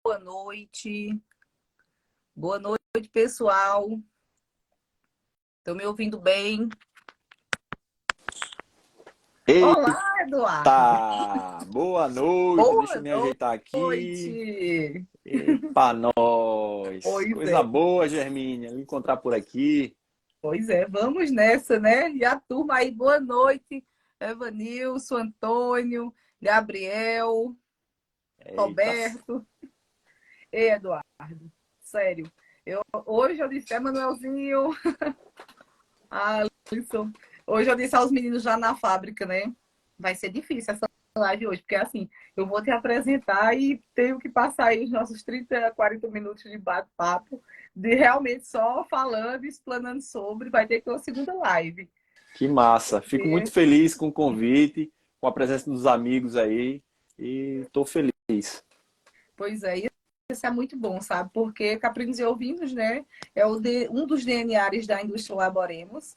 boa noite. Boa noite, pessoal. Estão me ouvindo bem? Olá, Eduardo. Boa noite, deixa Boa eu me ajeitar aqui. noite. Epa, nós! Pois Coisa é, boa, Germínia, me encontrar por aqui. pois é. Vamos nessa, né? E a turma aí, boa noite. Evanilson, Antônio, Gabriel, Eita, Roberto. Ei, Eduardo, sério. Hoje eu disse, Manuelzinho, Alisson. Hoje eu disse aos meninos já na fábrica, né? Vai ser difícil essa live hoje, porque assim, eu vou te apresentar e tenho que passar aí os nossos 30, 40 minutos de bate-papo, de realmente só falando, explanando sobre. Vai ter que ter uma segunda live. que massa! Fico muito Porque, feliz com o convite, com a presença dos amigos aí e tô feliz. pois é, isso é muito bom, sabe? Porque Caprinos e Ovinos, né? É um dos DNAs da indústria Laboremos.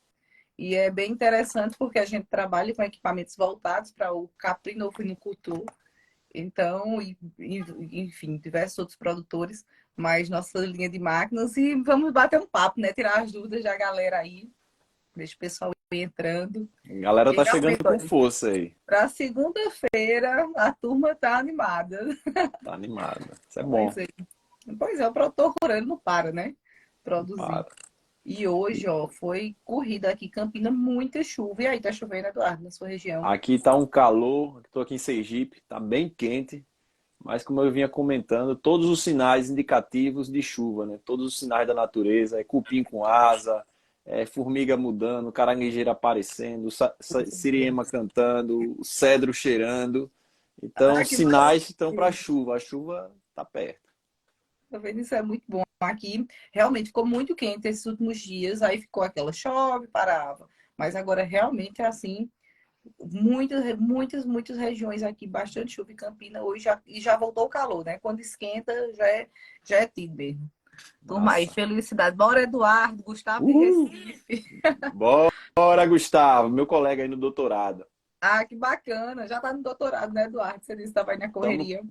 E é bem interessante porque a gente trabalha com equipamentos voltados para o caprino ovinocultor. Então, enfim, diversos outros produtores, mas nossa linha de máquinas. E vamos bater um papo, né? Tirar as dúvidas da galera aí. Deixa o pessoal ir entrando. A galera E tá chegando realmente, com olha, força aí. para segunda-feira a turma tá animada. Tá animada. Isso é Pois bom. é. Pois é, o produtor rural não para, né? Não Produzir. para. E hoje, ó, foi corrida aqui, Campina, muita chuva. E aí, tá chovendo, Eduardo, na sua região? Aqui tá um calor, estou aqui em Sergipe, tá bem quente. Mas como eu vinha comentando, todos os sinais indicativos de chuva, né? Todos os sinais da natureza, é cupim com asa, é formiga mudando, caranguejeira aparecendo, siriema cantando, o cedro cheirando. Então, Ah, os que sinais estão para a maravilha. chuva. A chuva está perto. Tá vendo? Isso é muito bom. Aqui realmente ficou muito quente esses últimos dias, aí ficou aquela chove, parava. Mas agora realmente é assim, muitas regiões aqui, bastante chuva em Campina hoje e já voltou o calor, né? Quando esquenta, já é tido mesmo. Turma aí, Massa. felicidade. Bora, Eduardo, Gustavo de Uhul! Recife. Bora, Gustavo, meu colega aí no doutorado. Ah, que bacana. Já tá no doutorado, né, Eduardo? Você disse que estava aí na Estamos correria,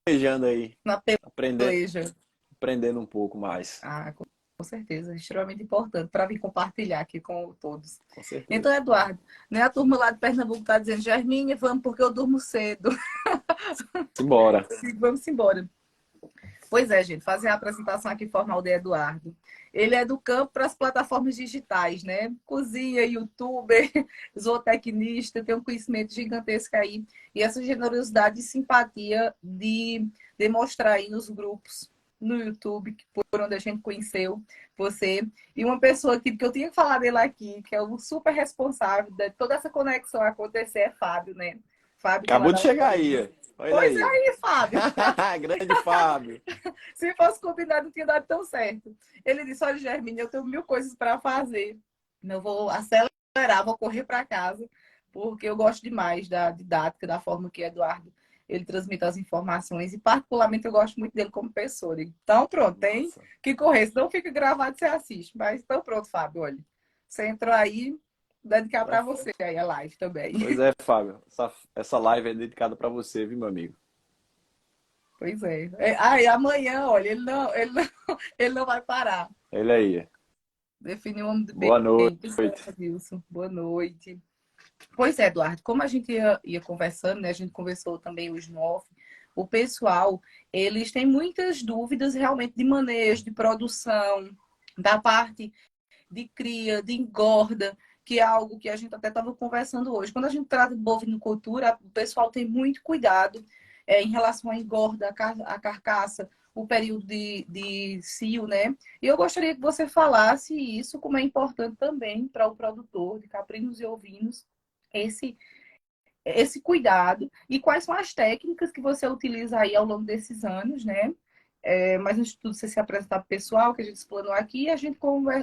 pelejando aí, na aprendendo, peleja. aprendendo um pouco mais. Ah, com certeza, extremamente importante para vir compartilhar aqui com todos. Com Então, certeza. Eduardo, né, a turma lá de Pernambuco está dizendo, Germinha, vamos porque eu durmo cedo. Simbora. Vamos embora. Pois é, gente, fazer a apresentação aqui formal de Eduardo. Ele é do campo para as plataformas digitais, né? Cozinha, youtuber, zootecnista, tem um conhecimento gigantesco aí. E essa generosidade e simpatia de demonstrar aí nos grupos, no YouTube, que por onde a gente conheceu você. E uma pessoa que eu tinha que falar dele aqui, que é o super responsável de toda essa conexão acontecer, é Fábio, né? Fábio, que é lá Acabou de da chegar aí, Laborinha. ó. Olha Pois aí. aí, Fábio. Grande Fábio. Se fosse combinado, não tinha dado tão certo. Ele disse: Olha, Germine, eu tenho mil coisas para fazer. Eu vou acelerar, vou correr para casa, porque eu gosto demais da didática, da forma que Eduardo ele transmite as informações, e particularmente eu gosto muito dele como pessoa. Então, pronto, tem Massa. que correr. Se não fica gravado, você assiste. Mas então, pronto, Fábio, olha. Você entrou aí, dedicar para você aí a live também. Pois é, Fábio. Essa live é dedicada para você, viu, meu amigo? Pois é. Aí amanhã, olha, ele não vai parar. Ele aí. Definiu o homem do bem. Boa noite. Pois é, Wilson. Boa noite. Pois é, Eduardo, como a gente ia conversando, né? A gente conversou também hoje no off, o pessoal, eles têm muitas dúvidas realmente de manejo, de produção, da parte de cria, de engorda, que é algo que a gente até estava conversando hoje. Quando a gente trata de bovinocultura, o pessoal tem muito cuidado em relação à engorda, à carcaça, o período de cio, né? E eu gostaria que você falasse isso, como é importante também para o produtor de caprinos e ovinos, esse, esse cuidado e quais são as técnicas que você utiliza aí ao longo desses anos, né? Mas antes de tudo, você se apresentar para o pessoal que a gente explanou aqui e a gente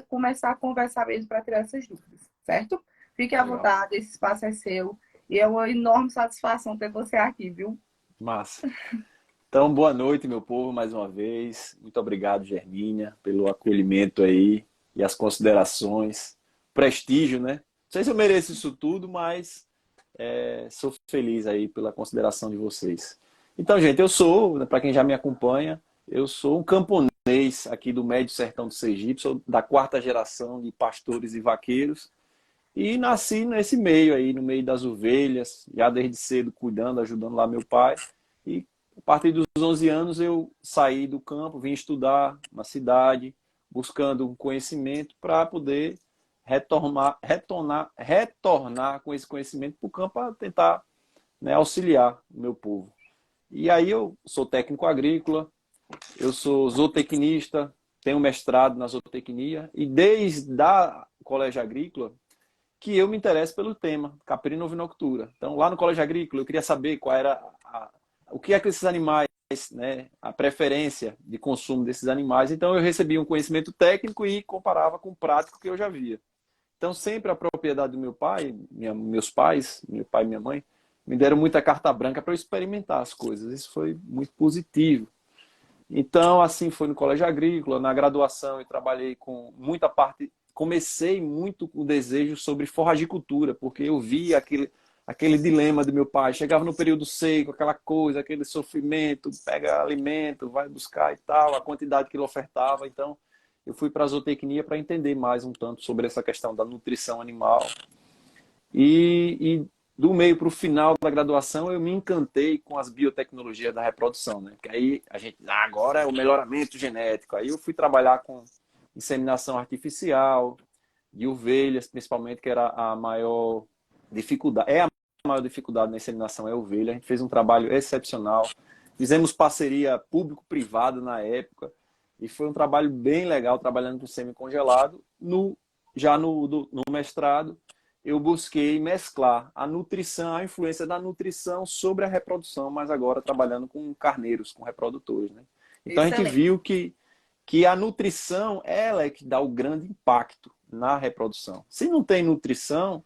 começar a conversar mesmo para tirar essas dúvidas, certo? Fique à Legal. vontade, esse espaço é seu. E é uma enorme satisfação ter você aqui, viu? Massa. Então, boa noite, meu povo, mais uma vez. Muito obrigado, Germínia, pelo acolhimento aí e as considerações. Prestígio, né? Não sei se eu mereço isso tudo, mas sou feliz aí pela consideração de vocês. Então, gente, eu sou, para quem já me acompanha, eu sou um camponês aqui do Médio Sertão do Sergipe, sou da quarta geração de pastores e vaqueiros e nasci nesse meio aí, no meio das ovelhas, já desde cedo cuidando, ajudando lá meu pai. E a partir dos 11 anos eu saí do campo, vim estudar na cidade, buscando um conhecimento para poder retornar com esse conhecimento para o campo para tentar, né, auxiliar o meu povo. E aí eu sou técnico agrícola, eu sou zootecnista, tenho mestrado na zootecnia e desde a colégio agrícola que eu me interesso pelo tema, caprina ovinocultura. Então, lá no colégio agrícola, eu queria saber qual era o que é que esses animais, né, a preferência de consumo desses animais. Então, eu recebia um conhecimento técnico e comparava com o prático que eu já via. Então, sempre a propriedade do meu pai, meus pais, meu pai e minha mãe, me deram muita carta branca para eu experimentar as coisas. Isso foi muito positivo. Então, assim foi no colégio agrícola, na graduação eu trabalhei com muita parte, comecei muito com o desejo sobre forragicultura, porque eu via aquele dilema do meu pai, chegava no período seco, aquela coisa, aquele sofrimento, pega alimento, vai buscar e tal, a quantidade que ele ofertava. Então, eu fui para a zootecnia para entender mais um tanto sobre essa questão da nutrição animal. E do meio para o final da graduação, eu me encantei com as biotecnologias da reprodução, né? Que aí a gente, agora é o melhoramento genético. Aí eu fui trabalhar com inseminação artificial de ovelhas, principalmente, que era a maior dificuldade. É a maior dificuldade na inseminação é a ovelha. A gente fez um trabalho excepcional. Fizemos parceria público-privada na época. E foi um trabalho bem legal, trabalhando com semi-congelado. Já no mestrado, eu busquei mesclar a nutrição, a influência da nutrição sobre a reprodução, mas agora trabalhando com carneiros, com reprodutores, né? Então a gente Excelente. viu que a nutrição, ela é que dá o grande impacto na reprodução. Se não tem nutrição,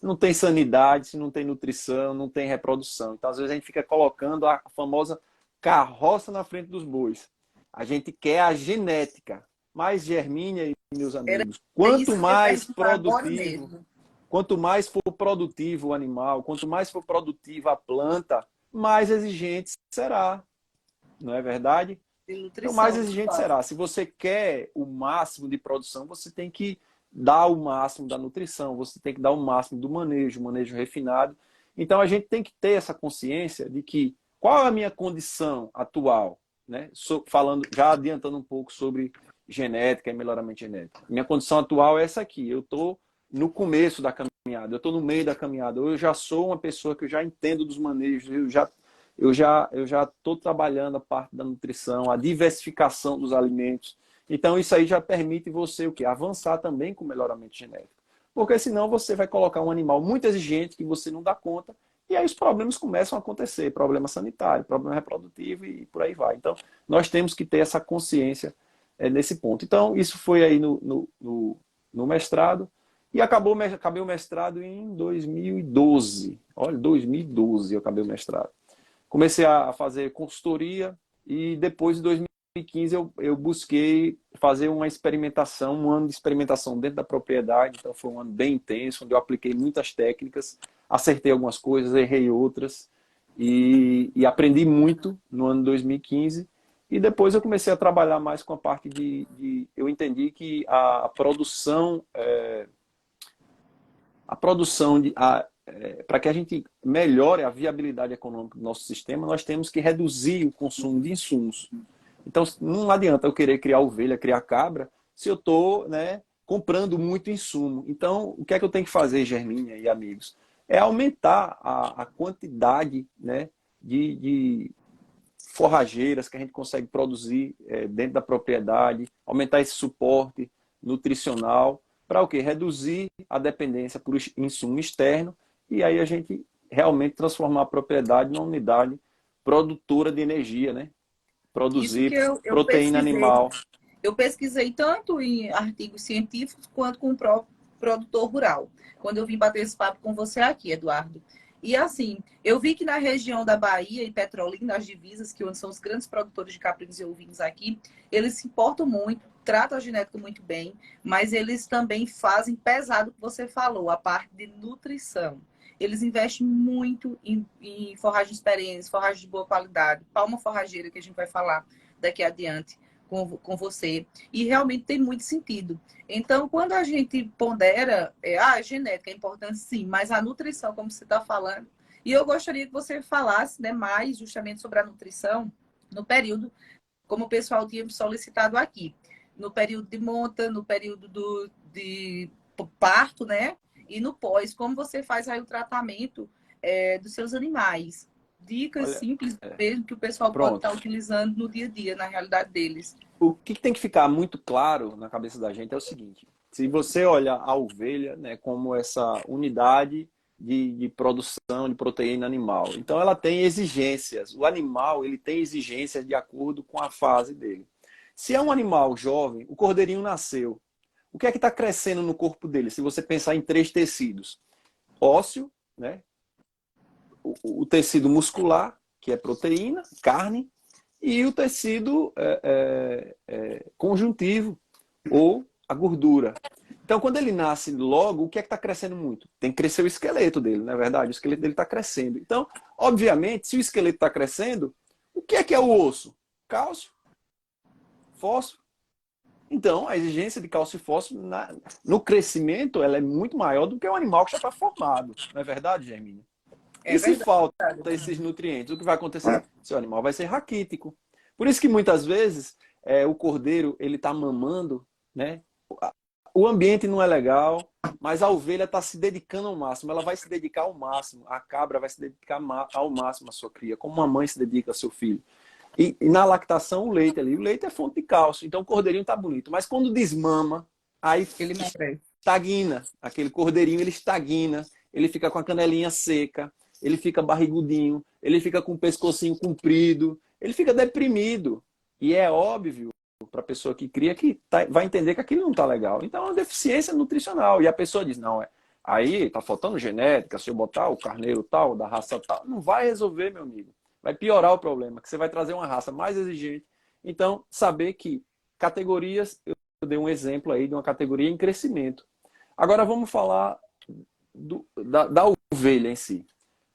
não tem sanidade, se não tem nutrição, não tem reprodução. Então, às vezes, a gente fica colocando a famosa carroça na frente dos bois. A gente quer a genética. Mas, Germínia e meus Era amigos, quanto isso que eu ia mais perguntar agora produtivo, mesmo. quanto mais for produtivo o animal, quanto mais for produtiva a planta, mais exigente será. Não é verdade? De Então, mais nutrição, de exigente fato. será. Se você quer o máximo de produção, você tem que dar o máximo da nutrição, você tem que dar o máximo do manejo refinado. Então, a gente tem que ter essa consciência de que qual é a minha condição atual, né? Falando, já adiantando um pouco sobre genética e melhoramento genético. Minha condição atual é essa aqui. Eu estou no começo da caminhada, eu estou no meio da caminhada. Eu já sou uma pessoa que eu já entendo dos manejos, eu já estou trabalhando a parte da nutrição, a diversificação dos alimentos. Então, isso aí já permite você o quê? Avançar também com o melhoramento genético. Porque senão você vai colocar um animal muito exigente que você não dá conta, e aí os problemas começam a acontecer, problema sanitário, problema reprodutivo e por aí vai. Então, nós temos que ter essa consciência nesse ponto. Então, isso foi aí no mestrado, e acabei o mestrado em 2012. Olha, 2012 eu acabei o mestrado. Comecei a fazer consultoria e depois de 2015 eu busquei fazer uma experimentação, um ano de experimentação dentro da propriedade. Então foi um ano bem intenso, onde eu apliquei muitas técnicas, acertei algumas coisas, errei outras e aprendi muito no ano de 2015. E depois eu comecei a trabalhar mais com a parte eu entendi que para que a gente melhore a viabilidade econômica do nosso sistema, nós temos que reduzir o consumo de insumos. Então, não adianta eu querer criar ovelha, criar cabra, se eu estou, né, comprando muito insumo. Então, o que é que eu tenho que fazer, Germínia e amigos? É aumentar a quantidade, né, de forrageiras que a gente consegue produzir dentro da propriedade, aumentar esse suporte nutricional, para o quê? Reduzir a dependência por insumo externo e aí a gente realmente transformar a propriedade numa unidade produtora de energia, né? Isso que Produzir eu proteína pesquisei. animal. Eu pesquisei tanto em artigos científicos quanto com o próprio produtor rural. Quando eu vim bater esse papo com você aqui, Eduardo. E assim, eu vi que na região da Bahia e Petrolina, nas divisas, que onde são os grandes produtores de caprinos e ovinos aqui, eles se importam muito, tratam a genética muito bem, mas eles também fazem pesado o que você falou, a parte de nutrição. eles investem muito em forragens perenes, forragens de boa qualidade, palma forrageira, que a gente vai falar daqui adiante com você. E realmente tem muito sentido. Então, quando a gente pondera, a genética é importante sim, mas a nutrição, como você está falando, e eu gostaria que você falasse, né, mais justamente sobre a nutrição no período, como o pessoal tinha solicitado aqui, no período de monta, no período de parto, né? E no pós, como você faz aí o tratamento dos seus animais. Dicas Olha, simples mesmo que o pessoal pode pronto. estar utilizando no dia a dia, na realidade deles. O que tem que ficar muito claro na cabeça da gente é o seguinte: se você olha a ovelha, né, como essa unidade de produção de proteína animal, então ela tem exigências. O animal ele tem exigências de acordo com a fase dele. Se é um animal jovem, o cordeirinho nasceu. O que é que está crescendo no corpo dele? Se você pensar em três tecidos: ósseo, né, o tecido muscular, que é proteína, carne, e o tecido conjuntivo, ou a gordura. Então, quando ele nasce logo, o que é que está crescendo muito? Tem que crescer o esqueleto dele, não é verdade? O esqueleto dele está crescendo. Então, obviamente, se o esqueleto está crescendo, o que é o osso? Cálcio, fósforo. Então, a exigência de cálcio e fósforo no crescimento ela é muito maior do que o animal que já está formado. Não é verdade, Germínia? É E se verdade. falta esses nutrientes, o que vai acontecer? Seu animal vai ser raquítico. Por isso que muitas vezes o cordeiro ele está mamando, né? O ambiente não é legal, mas a ovelha está se dedicando ao máximo. Ela vai se dedicar ao máximo. A cabra vai se dedicar ao máximo à sua cria, como uma mãe se dedica ao seu filho. E na lactação, o leite ali. O leite é fonte de cálcio, então o cordeirinho está bonito. Mas quando desmama, aí Ele emagrece. estagna. Aquele cordeirinho, ele estagna. Ele fica com a canelinha seca. Ele fica barrigudinho. Ele fica com o pescocinho comprido. Ele fica deprimido. E é óbvio para a pessoa que cria que vai entender que aquilo não está legal. Então é uma deficiência nutricional. E a pessoa diz, não, aí está faltando genética, se eu botar o carneiro tal, da raça tal, não vai resolver, meu amigo. Vai piorar o problema, que você vai trazer uma raça mais exigente. Então, saber que categorias, eu dei um exemplo aí de uma categoria em crescimento. Agora vamos falar da ovelha em si.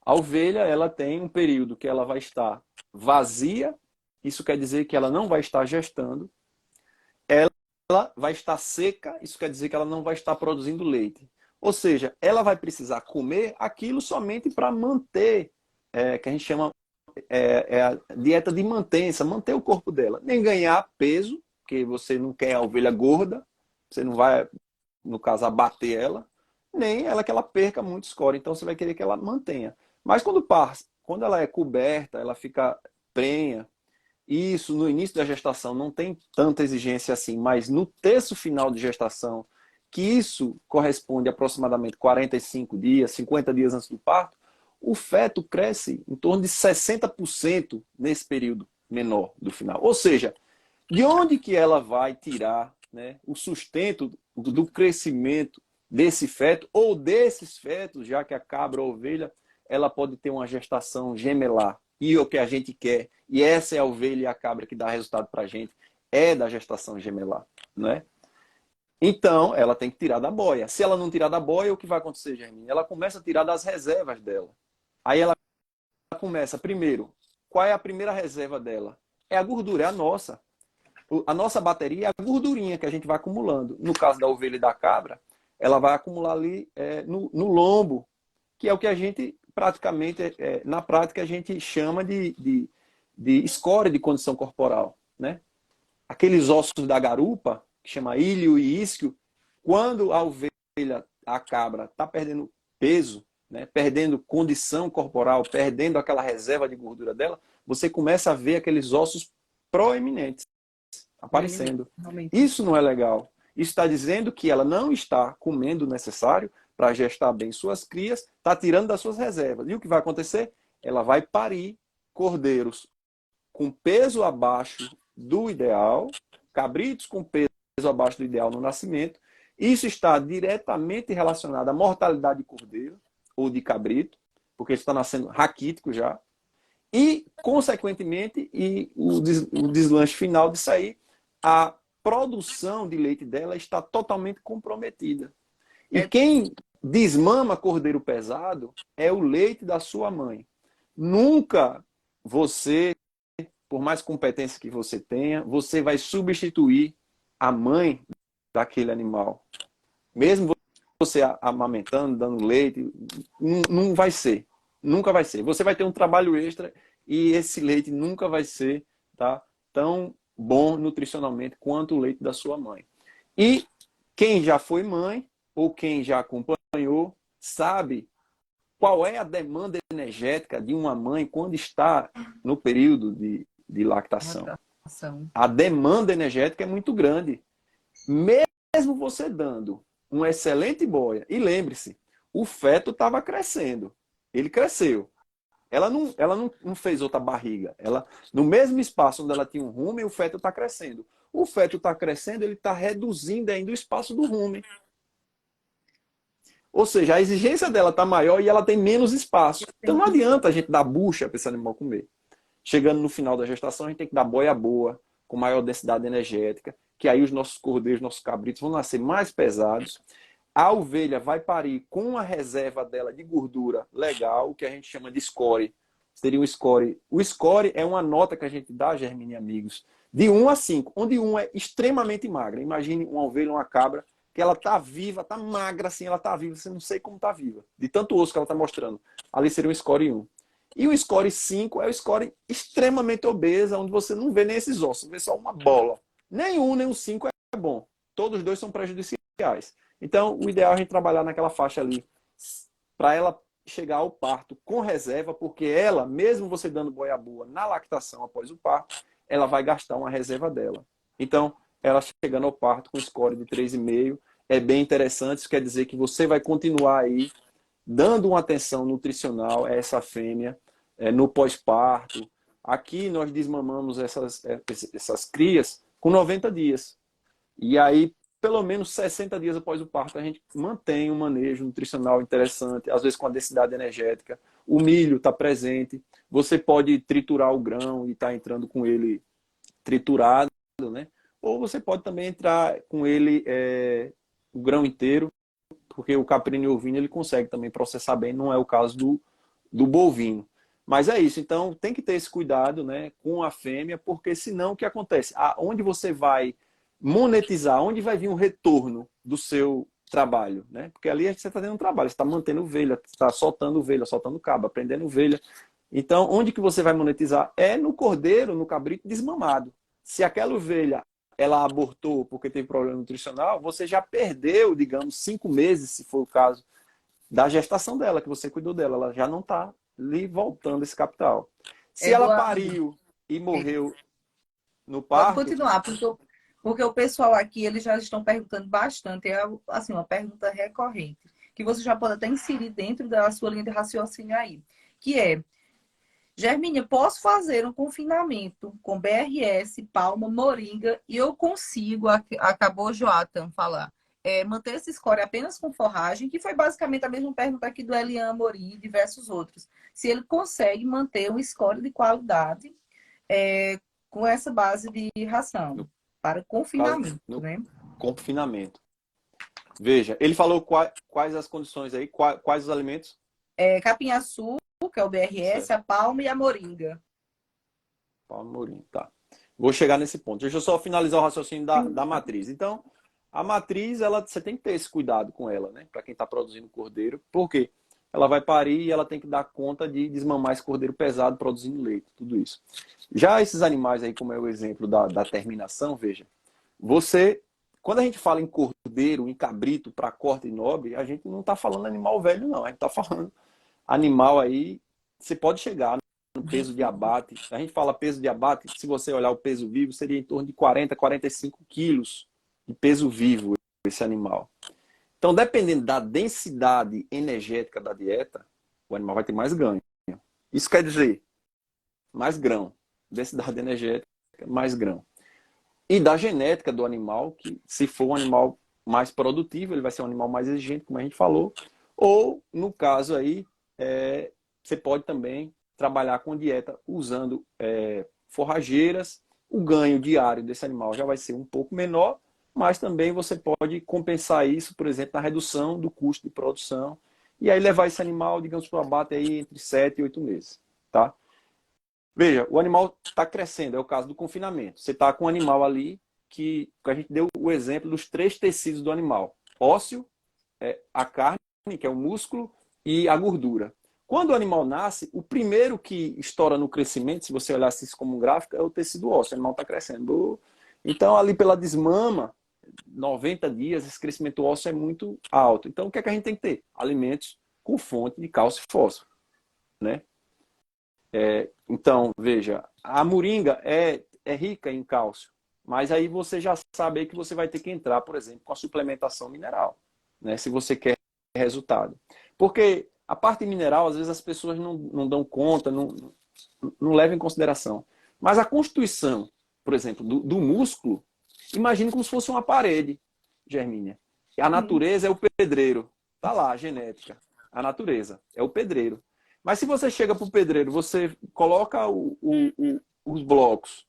A ovelha ela tem um período que ela vai estar vazia, isso quer dizer que ela não vai estar gestando. Ela vai estar seca, isso quer dizer que ela não vai estar produzindo leite. Ou seja, ela vai precisar comer aquilo somente para manter, que a gente chama a dieta de mantença, manter o corpo dela. Nem ganhar peso, porque você não quer a ovelha gorda, você não vai, no caso, abater ela, nem ela que ela perca muito score. Então você vai querer que ela mantenha. Mas quando ela é coberta, ela fica prenha. Isso no início da gestação não tem tanta exigência assim, mas no terço final de gestação, que isso corresponde a aproximadamente 45 dias, 50 dias antes do parto, o feto cresce em torno de 60% nesse período menor do final. Ou seja, de onde que ela vai tirar, né, o sustento do crescimento desse feto ou desses fetos, já que a cabra ou a ovelha ela pode ter uma gestação gemelar. E o que a gente quer, e essa é a ovelha e a cabra que dá resultado para a gente, é da gestação gemelar, não é? Então, ela tem que tirar da boia. Se ela não tirar da boia, o que vai acontecer, Germine? Ela começa a tirar das reservas dela. Aí ela começa, primeiro, qual é a primeira reserva dela? É a gordura, é a nossa. A nossa bateria é a gordurinha que a gente vai acumulando. No caso da ovelha e da cabra, ela vai acumular ali no lombo, que é o que a gente praticamente, na prática, a gente chama de score de condição corporal, né? Aqueles ossos da garupa, que chama ilho e isquio, quando a ovelha, a cabra, está perdendo peso, né? Perdendo condição corporal, perdendo aquela reserva de gordura dela, você começa a ver aqueles ossos proeminentes aparecendo. Realmente. Isso não é legal. Isso está dizendo que ela não está comendo o necessário para gestar bem suas crias, está tirando das suas reservas. E o que vai acontecer? Ela vai parir cordeiros com peso abaixo do ideal, cabritos com peso abaixo do ideal no nascimento. Isso está diretamente relacionado à mortalidade de cordeiro ou de cabrito, porque ele está nascendo raquítico já. E, consequentemente, o deslanche final disso aí, a produção de leite dela está totalmente comprometida. E quem desmama cordeiro pesado é o leite da sua mãe. Nunca você, por mais competência que você tenha, você vai substituir a mãe daquele animal. Mesmo você amamentando, dando leite, não vai ser. Nunca vai ser. Você vai ter um trabalho extra e esse leite nunca vai ser, tá, tão bom nutricionalmente quanto o leite da sua mãe. E quem já foi mãe ou quem já acompanhou sabe qual é a demanda energética de uma mãe quando está no período de lactação. A demanda energética é muito grande. Mesmo você dando uma excelente boia, e lembre-se, o feto estava crescendo. Ele cresceu. Ela não fez outra barriga. Ela, no mesmo espaço onde ela tinha um rumen, o feto está crescendo. O feto está crescendo, ele está reduzindo ainda o espaço do rumen. Ou seja, a exigência dela está maior e ela tem menos espaço. Então não adianta a gente dar bucha para esse animal comer. Chegando no final da gestação, a gente tem que dar boia boa, com maior densidade energética, que aí os nossos cordeiros, nossos cabritos vão nascer mais pesados. A ovelha vai parir com a reserva dela de gordura legal, o que a gente chama de score. Seria um score. O score é uma nota que a gente dá, Germine e amigos, de 1 a 5, onde 1 é extremamente magra. Imagine uma ovelha, uma cabra, que ela tá viva, tá magra assim, ela tá viva, você não sei como tá viva, de tanto osso que ela tá mostrando. Ali seria um score 1. E o score 5 é o score extremamente obesa, onde você não vê nem esses ossos, vê só uma bola. Nem um, nem o 5 é bom. Todos os dois são prejudiciais. Então, o ideal é a gente trabalhar naquela faixa ali, para ela chegar ao parto com reserva, porque ela, mesmo você dando boia boa na lactação após o parto, ela vai gastar uma reserva dela. Então, ela chegando ao parto com score de 3,5 é bem interessante. Isso quer dizer que você vai continuar aí dando uma atenção nutricional a essa fêmea no pós-parto. Aqui nós desmamamos essas crias com 90 dias. E aí, pelo menos 60 dias após o parto, a gente mantém um manejo nutricional interessante, às vezes com a densidade energética. O milho está presente. Você pode triturar o grão e estar entrando com ele triturado, né? Ou você pode também entrar com ele o grão inteiro, porque o caprino e o ovino ele consegue também processar bem, não é o caso do bovino. Mas é isso, então tem que ter esse cuidado, né, com a fêmea, porque senão o que acontece? Onde você vai monetizar, onde vai vir o retorno do seu trabalho, né? Porque ali você está tendo um trabalho, você está mantendo ovelha, está soltando ovelha, soltando cabo, aprendendo ovelha. Então, onde que você vai monetizar? É no cordeiro, no cabrito desmamado. Se aquela ovelha ela abortou porque teve problema nutricional, você já perdeu, digamos, 5 meses, se for o caso, da gestação dela, que você cuidou dela. Ela já não está lhe voltando esse capital. Se ela pariu e morreu no Pode parto... continuar, porque o pessoal aqui, eles já estão perguntando bastante. É assim, uma pergunta recorrente, que você já pode até inserir dentro da sua linha de raciocínio aí, que é: Germínia, posso fazer um confinamento com BRS, palma, moringa e eu consigo, acabou o Joatan falar, manter esse score apenas com forragem, que foi basicamente a mesma pergunta aqui do Elian Amorim e diversos outros. Se ele consegue manter um score de qualidade com essa base de ração para confinamento, né? Confinamento. Veja, ele falou quais as condições aí, quais os alimentos? Capinhaçu, que é o BRS, certo. A palma e a moringa. Palma e moringa, tá. Vou chegar nesse ponto. Deixa eu só finalizar o raciocínio da matriz. Então, a matriz, você tem que ter esse cuidado com ela, né? Para quem está produzindo cordeiro. Por quê? Ela vai parir e ela tem que dar conta de desmamar esse cordeiro pesado produzindo leite, tudo isso. Já esses animais aí, como é o exemplo da terminação, veja, quando a gente fala em cordeiro, em cabrito para corte nobre, a gente não está falando animal velho, não. A gente está falando animal aí, você pode chegar no peso de abate. A gente fala peso de abate, se você olhar o peso vivo, seria em torno de 40, 45 quilos de peso vivo esse animal. Então, dependendo da densidade energética da dieta, o animal vai ter mais ganho. Isso quer dizer mais grão. Densidade energética, mais grão. E da genética do animal, que se for um animal mais produtivo, ele vai ser um animal mais exigente, como a gente falou. Ou, no caso aí, você pode também trabalhar com dieta usando forrageiras. O ganho diário desse animal já vai ser um pouco menor, mas também você pode compensar isso, por exemplo, na redução do custo de produção, e aí levar esse animal, digamos, para o abate aí entre 7 e 8 meses, tá? Veja, o animal está crescendo, é o caso do confinamento. Você está com um animal ali que a gente deu o exemplo dos 3 tecidos do animal: ósseo, a carne, que é o músculo, e a gordura. Quando o animal nasce, o primeiro que estoura no crescimento, se você olhasse isso como um gráfico, é o tecido ósseo. O animal está crescendo. Então, ali pela desmama, 90 dias, esse crescimento ósseo é muito alto. Então, o que é que a gente tem que ter? Alimentos com fonte de cálcio e fósforo, né? Então, veja, a moringa é rica em cálcio, mas aí você já sabe aí que você vai ter que entrar, por exemplo, com a suplementação mineral, né? Se você quer resultado. Porque a parte mineral, às vezes as pessoas não dão conta, não levam em consideração. Mas a constituição, por exemplo, do músculo, imagine como se fosse uma parede, Germínia. A natureza é o pedreiro. Tá lá, a genética. A natureza é o pedreiro. Mas se você chega para o pedreiro, você coloca os blocos,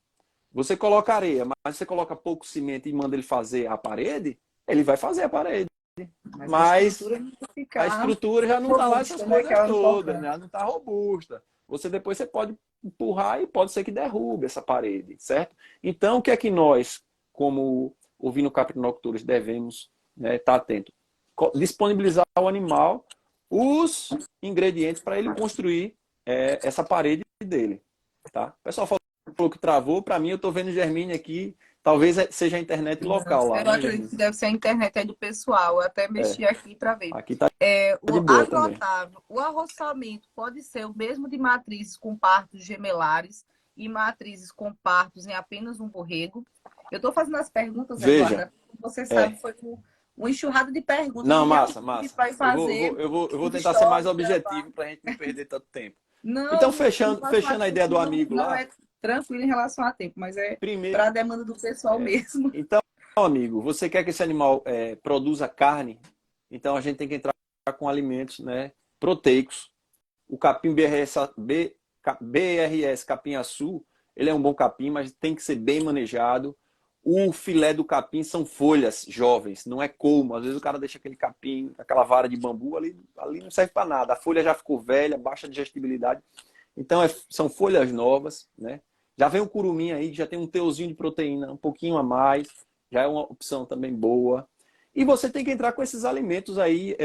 você coloca areia, mas você coloca pouco cimento e manda ele fazer a parede, ele vai fazer a parede. Mas a estrutura já não está lá, essas robusta, né? Que coisas é o todas, né? importante. Ela não está robusta. Depois você pode empurrar e pode ser que derrube essa parede, certo? Então, o que é que nós, como ovino-caprinocultores, devemos, né, estar atento? Disponibilizar ao animal os ingredientes para ele construir essa parede dele, tá? O pessoal falou que travou, para mim eu estou vendo Germínio aqui, talvez seja a internet Não, local lá, eu né, acredito Germínio? que deve ser a internet aí do pessoal. Eu até É, mexi aqui para ver. aqui tá de O boa também. Agrotávio, o arroçamento pode ser o mesmo de matrizes com partos gemelares e matrizes com partos em apenas um borrego. Eu estou fazendo as perguntas, Veja, Eduarda. Você sabe, é. foi uma enxurrada de perguntas Não, e realmente massa, a gente massa. vai fazer Eu vou os tentar ser mais stories, objetivo gravar. para a gente não perder tanto tempo. Não, Então, em relação a fechando a ideia tempo, do não, amigo não lá, é tranquilo em relação a tempo, mas é primeiro, para a demanda do pessoal mesmo. então, amigo, você quer que esse animal produza carne? Então, a gente tem que entrar com alimentos, né, proteicos. O capim BRS capim-açu, ele é um bom capim, mas tem que ser bem manejado. O filé do capim são folhas jovens, não é colmo. Às vezes o cara deixa aquele capim, aquela vara de bambu ali não serve para nada. A folha já ficou velha, baixa digestibilidade. Então são folhas novas, né? Já vem o curumim aí, que já tem um teorzinho de proteína um pouquinho a mais, já é uma opção também boa. E você tem que entrar com esses alimentos aí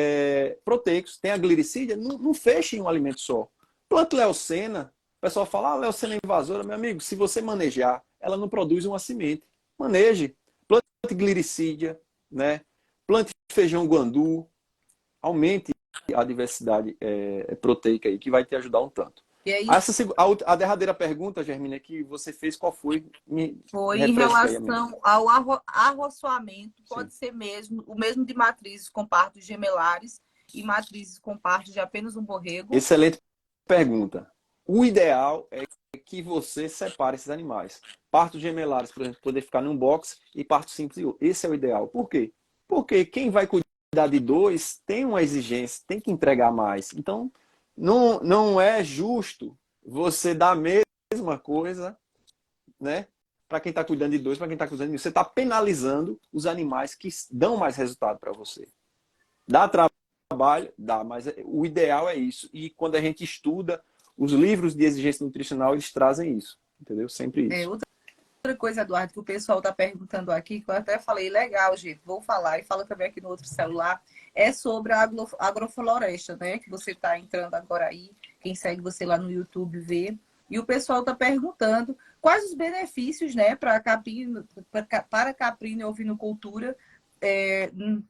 proteicos. Tem a glicídia, não feche em um alimento só. Planta leucena, o pessoal fala, leucena é invasora. Meu amigo, se você manejar, ela não produz uma semente. Maneje. Plante glicídia, né? Plante feijão guandu. Aumente a diversidade proteica aí, que vai te ajudar um tanto. E aí A derradeira pergunta, Germina, que você fez, qual foi? Me foi em refresca aí a mente. relação ao arroçoamento, Sim. pode ser mesmo o mesmo de matrizes com partos gemelares e matrizes com partos de apenas um borrego. Excelente pergunta. O ideal é que você separe esses animais. Partos gemelares, por exemplo, poder ficar num box e parto simples e outro. Esse é o ideal. Por quê? Porque quem vai cuidar de dois tem uma exigência, tem que entregar mais. Então, não é justo você dar a mesma coisa, né? Para quem está cuidando de dois, para quem está cuidando de um. Você está penalizando os animais que dão mais resultado para você. Dá trabalho? Dá, mas o ideal é isso. E quando a gente estuda, os livros de exigência nutricional, eles trazem isso. Entendeu? Sempre isso. Outra coisa, Eduardo, que o pessoal está perguntando aqui, que eu até falei, legal, gente, vou falar, e fala também aqui no outro celular, é sobre a agrofloresta, né? Que você está entrando agora aí, quem segue você lá no YouTube vê. E o pessoal está perguntando quais os benefícios, né, para caprino e ovinocultura,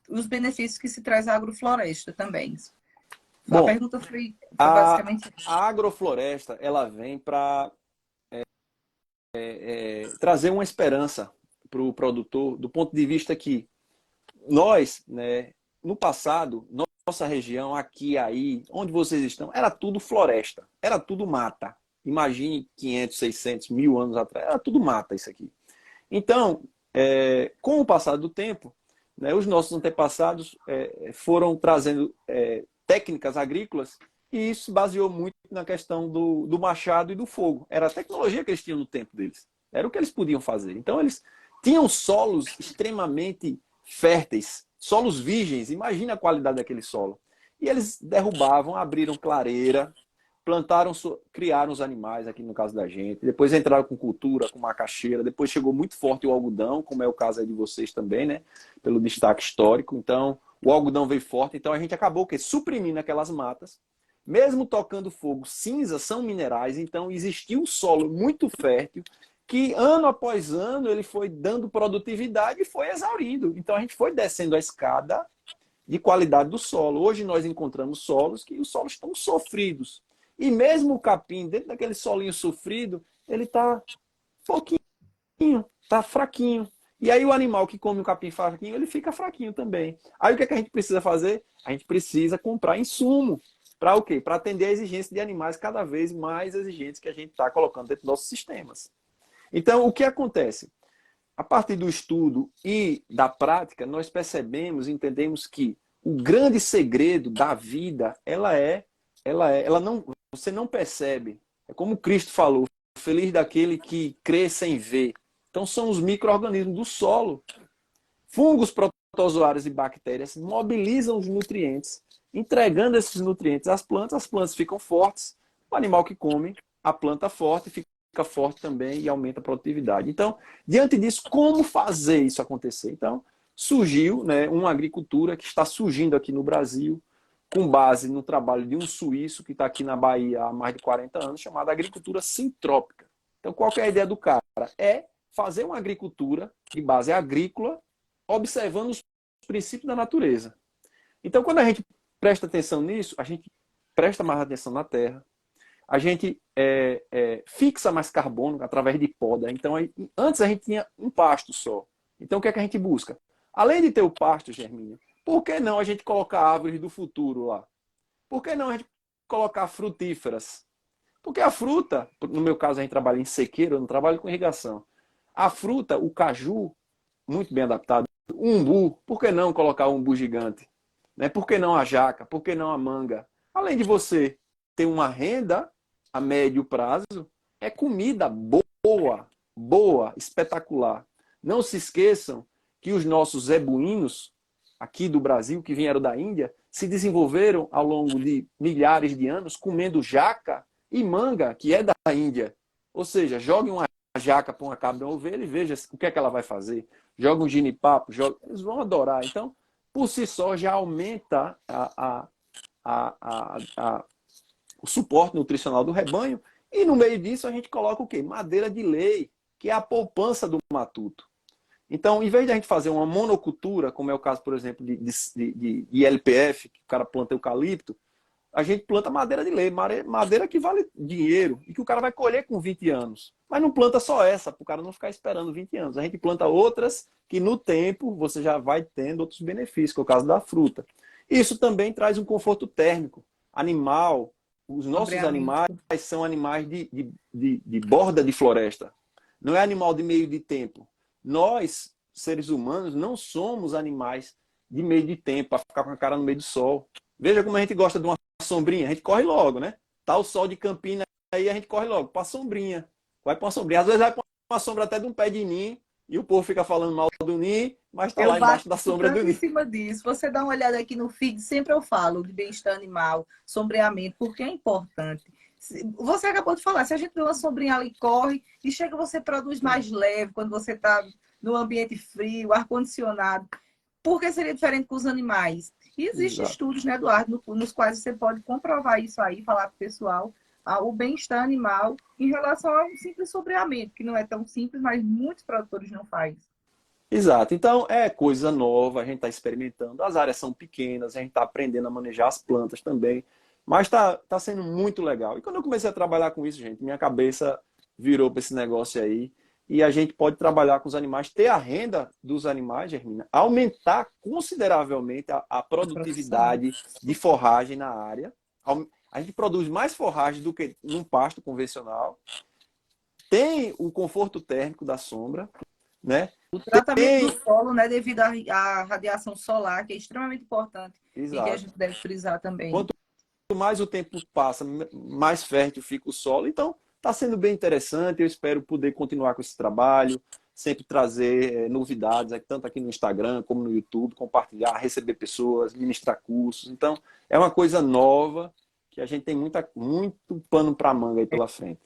os benefícios que se traz a agrofloresta também. A Bom, pergunta foi a, basicamente a agrofloresta, ela vem para trazer uma esperança para o produtor, do ponto de vista que nós, né, no passado, nossa região, aqui, aí, onde vocês estão, era tudo floresta, era tudo mata. Imagine 500, 600, 1000 anos atrás, era tudo mata isso aqui. Então, com o passar do tempo, né, os nossos antepassados foram trazendo técnicas agrícolas e isso baseou muito na questão do machado e do fogo. Era a tecnologia que eles tinham no tempo deles. Era o que eles podiam fazer. Então, eles tinham solos extremamente férteis, solos virgens. Imagina a qualidade daquele solo. E eles derrubavam, abriram clareira, plantaram, criaram os animais, aqui no caso da gente. Depois entraram com cultura, com macaxeira. Depois chegou muito forte o algodão, como é o caso aí de vocês também, né? Pelo destaque histórico. Então, o algodão veio forte. Então, a gente acabou suprimindo aquelas matas. Mesmo tocando fogo, cinzas são minerais. Então, existiu um solo muito fértil que, ano após ano, ele foi dando produtividade e foi exaurindo. Então, a gente foi descendo a escada de qualidade do solo. Hoje nós encontramos solos que os solos estão sofridos. E mesmo o capim, dentro daquele solinho sofrido, ele está pouquinho, está fraquinho. E aí o animal que come o capim fraquinho, ele fica fraquinho também. Aí o que é que a gente precisa fazer? A gente precisa comprar insumo. Para o quê? Para atender a exigência de animais cada vez mais exigentes que a gente está colocando dentro dos nossos sistemas. Então, o que acontece? A partir do estudo e da prática, nós percebemos, entendemos que o grande segredo da vida, ela não, você não percebe. É como Cristo falou, feliz daquele que crê sem ver. Então são os micro-organismos do solo. Fungos, protozoários e bactérias mobilizam os nutrientes, entregando esses nutrientes às plantas, as plantas ficam fortes, o animal que come, a planta forte, fica forte também e aumenta a produtividade. Então, diante disso, como fazer isso acontecer? Então, surgiu, né, uma agricultura que está surgindo aqui no Brasil, com base no trabalho de um suíço que está aqui na Bahia há mais de 40 anos, chamada agricultura sintrópica. Então, qual que é a ideia do cara? É fazer uma agricultura de base agrícola, observando os princípios da natureza. Então, quando a gente presta atenção nisso, a gente presta mais atenção na terra, a gente fixa mais carbono através de poda. Então, antes a gente tinha um pasto só. Então, o que é que a gente busca? Além de ter o pasto, Germínio, por que não a gente colocar árvores do futuro lá? Por que não a gente colocar frutíferas? Porque a fruta, no meu caso a gente trabalha em sequeiro, eu não trabalho com irrigação. A fruta, o caju, muito bem adaptado. O umbu, por que não colocar um umbu gigante? Né? Por que não a jaca? Por que não a manga? Além de você ter uma renda a médio prazo, é comida boa, boa, espetacular. Não se esqueçam que os nossos zebuínos, aqui do Brasil, que vieram da Índia, se desenvolveram ao longo de milhares de anos comendo jaca e manga, que é da Índia. Ou seja, jogue uma jaca para uma cabra ou ovelha e veja o que é que ela vai fazer. Joga um ginipapo, eles vão adorar. Então, por si só, já aumenta o suporte nutricional do rebanho. E no meio disso, a gente coloca o quê? Madeira de lei, que é a poupança do matuto. Então, em vez de a gente fazer uma monocultura, como é o caso, por exemplo, de LPF, que o cara planta eucalipto, a gente planta madeira de lei, madeira que vale dinheiro e que o cara vai colher com 20 anos. Mas não planta só essa, para o cara não ficar esperando 20 anos. A gente planta outras que no tempo você já vai tendo outros benefícios, que é o caso da fruta. Isso também traz um conforto térmico. Animal, os nossos animais são animais de borda de floresta. Não é animal de meio de tempo. Nós, seres humanos, não somos animais de meio de tempo, para ficar com a cara no meio do sol. Veja como a gente gosta de uma sombrinha, a gente corre logo, né? Tá o sol de Campina aí, a gente corre logo para a sombrinha. Vai para uma sombrinha. Às vezes vai para uma sombra até de um pé de ninho, e o povo fica falando mal do ninho, mas tá lá embaixo da sombra do ninho. Em cima disso. Você dá uma olhada aqui no feed, sempre eu falo de bem-estar animal, sombreamento, porque é importante. Você acabou de falar, se a gente vê uma sombrinha ali, corre, e chega, você produz mais leve quando você está no ambiente frio, ar-condicionado. Por que seria diferente com os animais? E existem estudos, né, Eduardo, nos quais você pode comprovar isso aí, falar para o pessoal, o bem-estar animal em relação ao simples sombreamento, que não é tão simples, mas muitos produtores não fazem. Exato. Então, é coisa nova, a gente está experimentando. As áreas são pequenas, a gente está aprendendo a manejar as plantas também. Mas tá sendo muito legal. E quando eu comecei a trabalhar com isso, gente, minha cabeça virou para esse negócio aí. E a gente pode trabalhar com os animais, ter a renda dos animais, Germina, aumentar consideravelmente a produtividade de forragem na área. A gente produz mais forragem do que num pasto convencional. Tem o conforto térmico da sombra, né? O tratamento do solo, né, devido à radiação solar, que é extremamente importante. Exato. E que a gente deve frisar também. Quanto mais o tempo passa, mais fértil fica o solo. Então, está sendo bem interessante. Eu espero poder continuar com esse trabalho, sempre trazer novidades, tanto aqui no Instagram como no YouTube, compartilhar, receber pessoas, ministrar cursos. Então, é uma coisa nova que a gente tem muito pano para manga aí pela frente.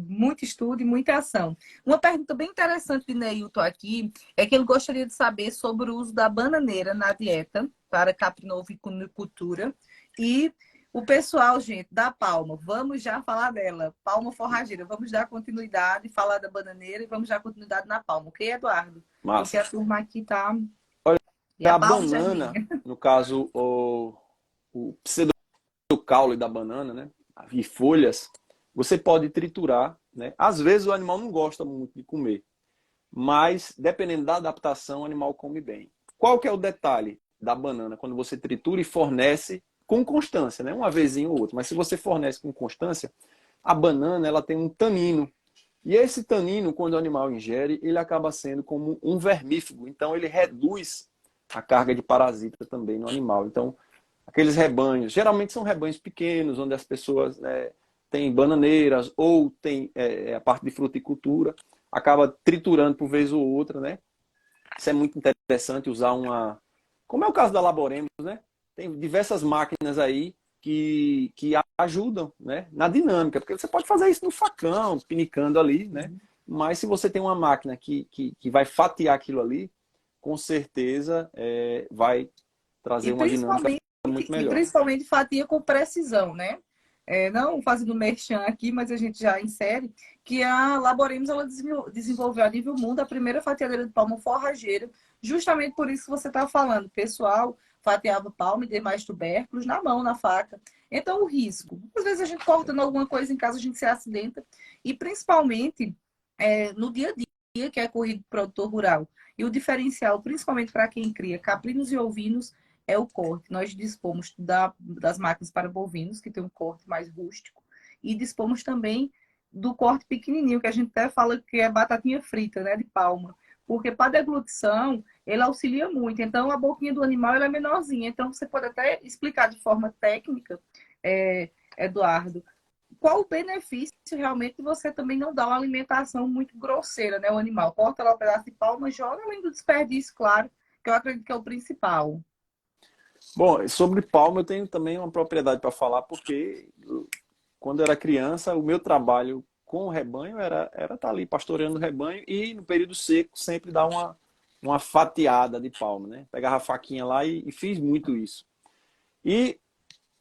Muito estudo e muita ação. Uma pergunta bem interessante de Neilton aqui é que ele gostaria de saber sobre o uso da bananeira na dieta para caprinovicultura e o pessoal, gente, da palma. Vamos já falar dela. Palma forrageira. Vamos dar continuidade, falar da bananeira e vamos dar continuidade na palma. Ok, Eduardo? Porque Massa. a turma aqui tá... Olha, E a a palma já é banana, minha. no caso, o pseudocaule da banana, né? E folhas, você pode triturar, né? Às vezes o animal não gosta muito de comer, mas dependendo da adaptação, o animal come bem. Qual que é o detalhe da banana quando você tritura e fornece com constância, né? Uma vezinha ou outra, mas se você fornece com constância, a banana ela tem um tanino. E esse tanino, quando o animal ingere, ele acaba sendo como um vermífugo. Então ele reduz a carga de parasita também no animal. Então, aqueles rebanhos, geralmente são rebanhos pequenos, onde as pessoas, né, têm bananeiras ou tem a parte de fruticultura, acaba triturando por vez ou outra, né? Isso é muito interessante usar como é o caso da Laboremos, né? Tem diversas máquinas aí que ajudam, né, na dinâmica, porque você pode fazer isso no facão, pinicando ali, né? Mas se você tem uma máquina que vai fatiar aquilo ali, com certeza vai trazer E uma dinâmica principalmente, muito e melhor. principalmente fatia com precisão, né? Não fazendo merchan aqui, mas a gente já insere que a Laboremos ela desenvolveu a nível mundo a primeira fatiadeira de palma forrageira, justamente por isso que você está falando. O pessoal fatiava palma e demais tubérculos na mão, na faca. Então, o risco. Às vezes a gente cortando alguma coisa em casa, a gente se acidenta. E principalmente no dia a dia, que é corrido produtor rural. E o diferencial, principalmente para quem cria caprinos e ovinos, é o corte. Nós dispomos das máquinas para bovinos, que tem um corte mais rústico, e dispomos também do corte pequenininho, que a gente até fala que é batatinha frita, né, de palma. Porque para deglutição, ele auxilia muito. Então, a boquinha do animal ela é menorzinha. Então, você pode até explicar de forma técnica, Eduardo, qual o benefício realmente de você também não dar uma alimentação muito grosseira, né, o animal. Corta lá um pedaço de palma, joga além do desperdício, claro, que eu acredito que é o principal. Bom, sobre palma eu tenho também uma propriedade para falar, porque quando eu era criança, o meu trabalho com o rebanho era estar ali pastoreando o rebanho e no período seco sempre dar uma fatiada de palma, né? Pegava a faquinha lá e fiz muito isso. E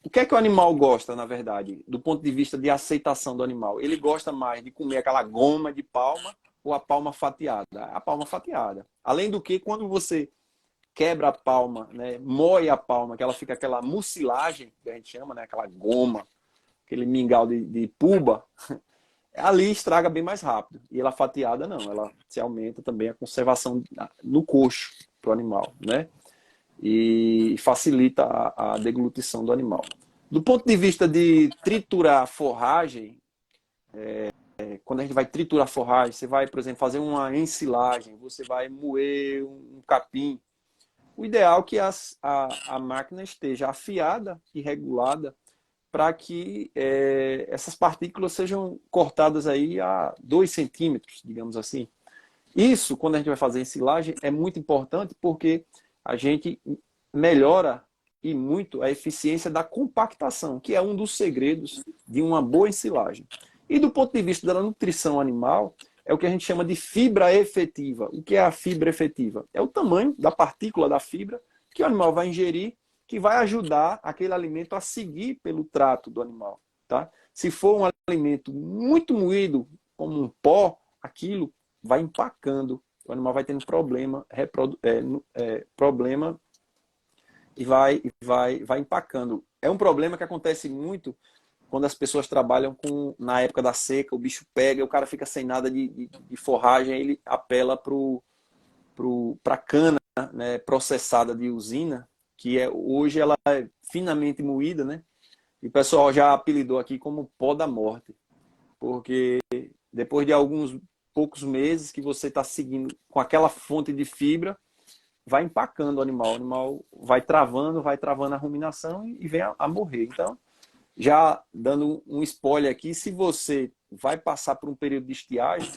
o que é que o animal gosta, na verdade, do ponto de vista de aceitação do animal? Ele gosta mais de comer aquela goma de palma ou a palma fatiada? A palma fatiada. Além do que, quando você quebra a palma, né, moe a palma, que ela fica aquela mucilagem, que a gente chama, né, aquela goma, aquele mingau de puba, ali estraga bem mais rápido. E ela fatiada não, ela se aumenta também a conservação no coxo para o animal, né? E facilita a deglutição do animal. Do ponto de vista de triturar a forragem, quando a gente vai triturar a forragem, você vai, por exemplo, fazer uma ensilagem, você vai moer um capim. O ideal é que a máquina esteja afiada e regulada para que essas partículas sejam cortadas aí a 2 centímetros, digamos assim. Isso, quando a gente vai fazer ensilagem, é muito importante porque a gente melhora e muito a eficiência da compactação, que é um dos segredos de uma boa ensilagem. E do ponto de vista da nutrição animal, é o que a gente chama de fibra efetiva. O que é a fibra efetiva? É o tamanho da partícula da fibra que o animal vai ingerir, que vai ajudar aquele alimento a seguir pelo trato do animal. Tá? Se for um alimento muito moído, como um pó, aquilo vai empacando. O animal vai tendo problema e vai empacando. É um problema que acontece muito quando as pessoas trabalham na época da seca, o bicho pega, o cara fica sem nada de forragem, ele apela para a cana, né, processada de usina, que hoje ela é finamente moída, né? E o pessoal já apelidou aqui como pó da morte, porque depois de alguns poucos meses que você está seguindo com aquela fonte de fibra, vai empacando o animal vai travando a ruminação e vem a morrer. Então, já dando um spoiler aqui, se você vai passar por um período de estiagem,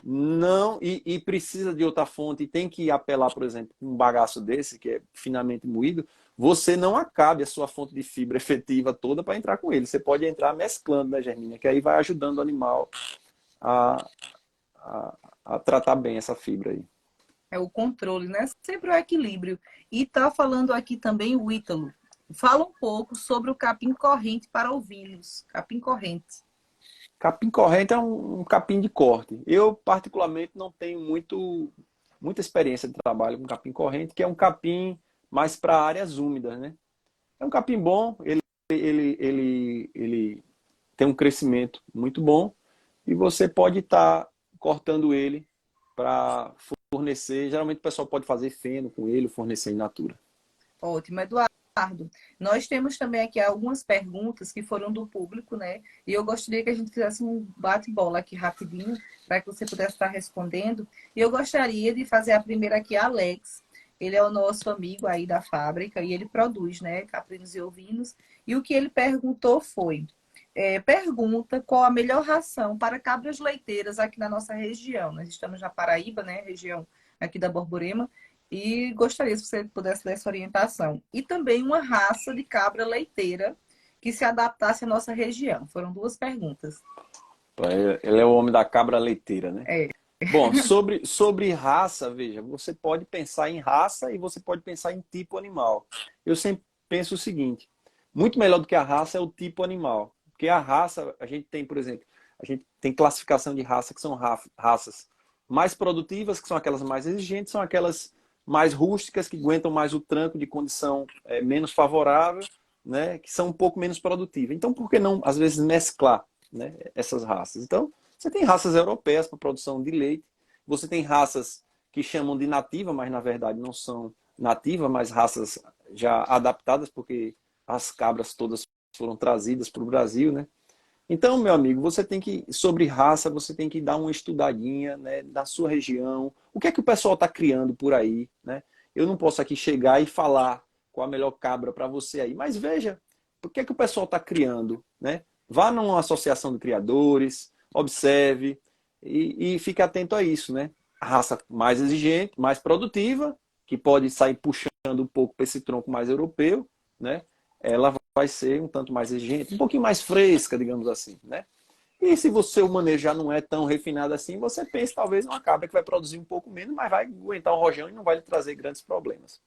não e precisa de outra fonte e tem que apelar, por exemplo, um bagaço desse, que é finamente moído, você não acabe a sua fonte de fibra efetiva toda para entrar com ele. Você pode entrar mesclando, né, Germínia? Que aí vai ajudando o animal a, a tratar bem essa fibra aí. É o controle, né? Sempre o equilíbrio. E tá falando aqui também o Ítalo. Fala um pouco sobre o capim corrente para ovinos. Capim corrente. Capim corrente é um capim de corte. Eu, particularmente, não tenho muita experiência de trabalho com capim corrente, que é um capim mais para áreas úmidas, né? É um capim bom, ele tem um crescimento muito bom e você pode estar cortando ele para fornecer. Geralmente o pessoal pode fazer feno com ele, fornecer in natura. Ótimo, Eduardo. Nós temos também aqui algumas perguntas que foram do público, né? E eu gostaria que a gente fizesse um bate-bola aqui rapidinho, para que você pudesse estar respondendo. E eu gostaria de fazer a primeira aqui, Alex. Ele é o nosso amigo aí da fábrica e ele produz, né, caprinos e ovinos. E o que ele perguntou foi: pergunta qual a melhor ração para cabras leiteiras aqui na nossa região. Nós estamos na Paraíba, né, região aqui da Borborema. E gostaria se você pudesse dar essa orientação. E também uma raça de cabra leiteira que se adaptasse à nossa região. Foram duas perguntas. Ele é o homem da cabra leiteira, né? É, Bom, sobre raça, veja, você pode pensar em raça e você pode pensar em tipo animal. Eu sempre penso o seguinte, muito melhor do que a raça é o tipo animal. Porque a raça, a gente tem, por exemplo, a gente tem classificação de raça que são raças mais produtivas, que são aquelas mais exigentes, são aquelas mais rústicas, que aguentam mais o tranco de condição menos favorável, né, que são um pouco menos produtivas. Então, por que não, às vezes, mesclar, né, essas raças? Então, você tem raças europeias para produção de leite, você tem raças que chamam de nativa, mas na verdade não são nativas, mas raças já adaptadas, porque as cabras todas foram trazidas para o Brasil, né? Então, meu amigo, você tem que, sobre raça, você tem que dar uma estudadinha, né, da sua região. O que é que o pessoal está criando por aí, né? Eu não posso aqui chegar e falar qual a melhor cabra para você aí, mas veja, o que é que o pessoal está criando, né? Vá numa associação de criadores, observe e fique atento a isso, né? A raça mais exigente, mais produtiva, que pode sair puxando um pouco para esse tronco mais europeu, né? Ela vai ser um tanto mais exigente, um pouquinho mais fresca, digamos assim, né? E se você o manejo já não é tão refinado assim, você pensa talvez numa cabra que vai produzir um pouco menos, mas vai aguentar o rojão e não vai lhe trazer grandes problemas.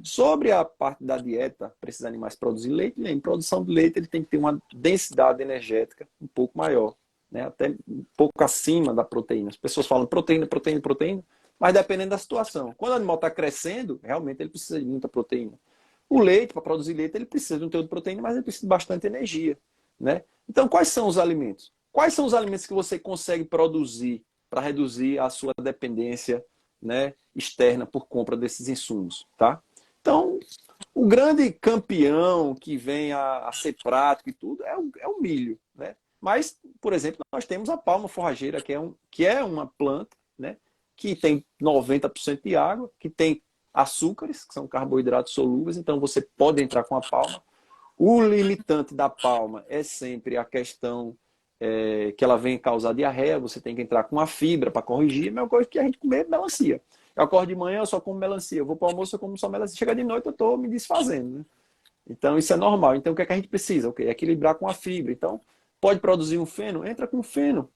Sobre a parte da dieta, para esses animais produzir leite, em produção de leite ele tem que ter uma densidade energética um pouco maior, né? Até um pouco acima da proteína. As pessoas falam proteína, proteína, proteína, mas dependendo da situação. Quando o animal está crescendo, realmente ele precisa de muita proteína. O leite, para produzir leite, ele precisa de um teor de proteína, mas ele precisa de bastante energia, né? Então, quais são os alimentos? Quais são os alimentos que você consegue produzir para reduzir a sua dependência, né, externa por compra desses insumos, tá? Então, o grande campeão que vem a ser prático e tudo é o milho, né? Mas, por exemplo, nós temos a palma forrageira, que é uma planta, né, que tem 90% de água, que tem açúcares, que são carboidratos solúveis, então você pode entrar com a palma. O limitante da palma é sempre a questão que ela vem causar diarreia, você tem que entrar com a fibra para corrigir, a mesma coisa que a gente comer melancia. Eu acordo de manhã, eu só como melancia, eu vou para o almoço, eu como só melancia, chega de noite, eu estou me desfazendo, né? Então isso é normal. Então o que é que a gente precisa? Okay, equilibrar com a fibra. Então, pode produzir um feno? Entra com feno.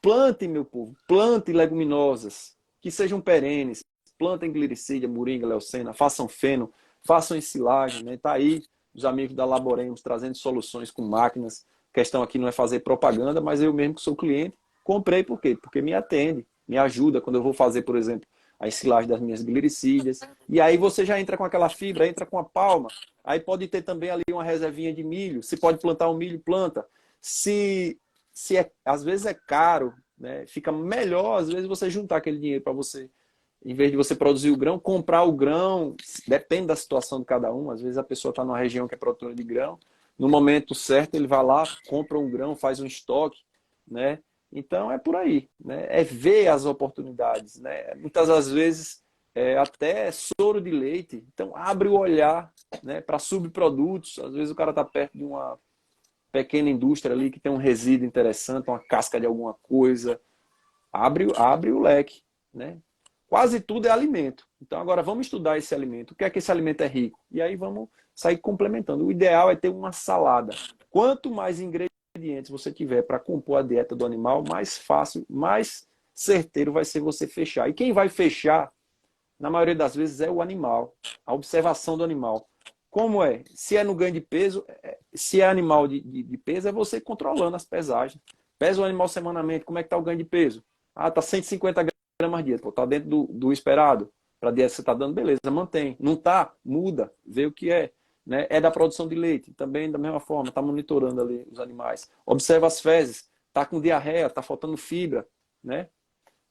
Plante, meu povo, plante leguminosas que sejam perenes. Plantem glicídia, moringa, leucena, façam feno, façam ensilagem, né? Tá aí os amigos da Laboremos trazendo soluções com máquinas. A questão aqui não é fazer propaganda, mas eu mesmo que sou cliente, comprei por quê? Porque me atende, me ajuda quando eu vou fazer, por exemplo, a ensilagem das minhas glicídias. E aí você já entra com aquela fibra, entra com a palma. Aí pode ter também ali uma reservinha de milho. Se pode plantar um milho, planta. Às vezes é caro, né? Fica melhor, às vezes, você juntar aquele dinheiro para você, em vez de você produzir o grão, comprar o grão, depende da situação de cada um. Às vezes a pessoa está numa região que é produtora de grão, no momento certo ele vai lá, compra um grão, faz um estoque, né? Então é por aí, né? É ver as oportunidades, né? Muitas das vezes até soro de leite, então abre o olhar, né, para subprodutos. Às vezes o cara está perto pequena indústria ali que tem um resíduo interessante, uma casca de alguma coisa. Abre o leque, né? Quase tudo é alimento. Então agora vamos estudar esse alimento. O que é que esse alimento é rico? E aí vamos sair complementando. O ideal é ter uma salada. Quanto mais ingredientes você tiver para compor a dieta do animal, mais fácil, mais certeiro vai ser você fechar. E quem vai fechar, na maioria das vezes, é o animal. A observação do animal. Como é? Se é no ganho de peso, se é animal de peso, é você controlando as pesagens. Pesa o animal semanalmente, como é que está o ganho de peso? Ah, tá 150 gramas dia. Pô, tá dentro do esperado. Para a dieta que você está dando, beleza, mantém. Não tá? Muda, vê o que é. Né? É da produção de leite, também da mesma forma, está monitorando ali os animais. Observa as fezes, tá com diarreia, tá faltando fibra, né?